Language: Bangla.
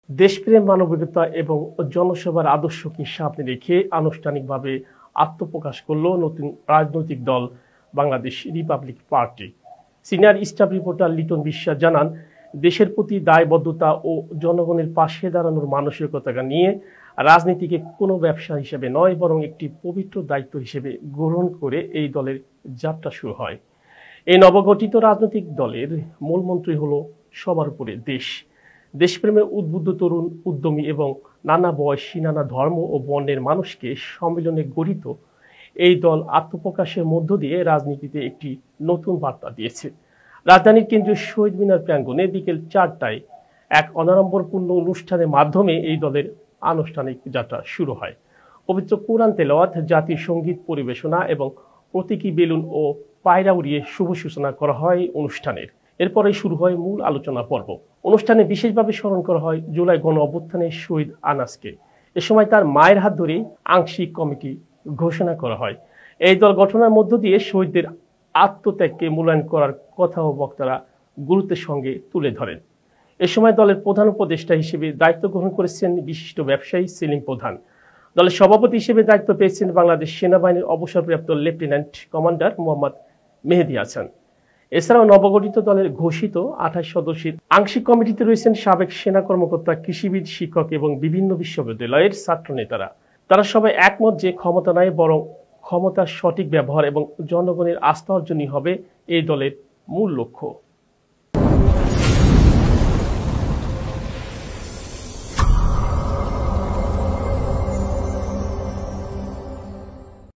দেশপ্রেম, মানবিকতা এবং জনসেবার আদর্শকে সামনে রেখে আনুষ্ঠানিকভাবে আত্মপ্রকাশ করল নতুন রাজনৈতিক দল Bangladesh Republic party. Senior staff reporter Liton বিশ্বাস জানান, দেশের প্রতি দায়বদ্ধতা ও জনগণের পাশে দাঁড়ানোর মানসিকতা নিয়ে রাজনীতিকে কোনো ব্যবসা হিসেবে নয়, বরং একটি পবিত্র দায়িত্ব হিসেবে গ্রহণ করে এই দলের যাত্রা শুরু হয়। এই নবগঠিত রাজনৈতিক দলের মূল মন্ত্রী হল সবার উপরে দেশ। দেশপ্রেমে উদ্বুদ্ধ তরুণ, উদ্যমী এবং নানা বয়সী, নানা ধর্ম ও বর্ণের মানুষকে সম্মিলনে গঠিত এই দল আত্মপ্রকাশের মধ্য দিয়ে রাজনীতিতে একটি নতুন বার্তা দিয়েছে। রাজধানীর কেন্দ্রীয় শহীদ মিনার প্রাঙ্গণে বিকেল 4টায় এক অনাড়ম্বরপূর্ণ অনুষ্ঠানের মাধ্যমে এই দলের আনুষ্ঠানিক যাত্রা শুরু হয়। পবিত্র কোরআন তেলাওয়াত, জাতীয় সঙ্গীত পরিবেশনা এবং প্রতীকী বেলুন ও পায়রা উড়িয়ে শুভ সূচনা করা হয় অনুষ্ঠানের। এরপরে শুরু হয় মূল আলোচনা পর্ব। অনুষ্ঠানে বিশেষভাবে স্মরণ করা হয় জুলাই গণ অভ্যুত্থানের শহীদ আনাসকে। এ সময় তার মায়ের হাত ধরে আংশিক কমিটি ঘোষণা করা হয়। এই দল গঠনের মধ্য দিয়ে শহীদদের আত্মত্যাগকে মূল্যায়ন করার কথাও বক্তারা গুরুত্বের সঙ্গে তুলে ধরেন। এ সময় দলের প্রধান উপদেষ্টা হিসেবে দায়িত্ব গ্রহণ করেছেন বিশিষ্ট ব্যবসায়ী সেলিম প্রধান। দলের সভাপতি হিসেবে দায়িত্ব পেয়েছেন বাংলাদেশ সেনাবাহিনীর অবসরপ্রাপ্ত লেফটেন্যান্ট কমান্ডার মোহাম্মদ মেহেদী হাসান। এছাড়াও নবগঠিত দলের ঘোষিত 28 সদস্যের আংশিক কমিটিতে রয়েছেন সাবেক সেনা কর্মকর্তা, কৃষিবিদ, শিক্ষক এবং বিভিন্ন বিশ্ববিদ্যালয়ের ছাত্র নেতারা। তারা সবাই একমত যে ক্ষমতা নয়, বরং ক্ষমতার সঠিক ব্যবহার এবং জনগণের আস্থা অর্জনই হবে এই দলের মূল লক্ষ্য।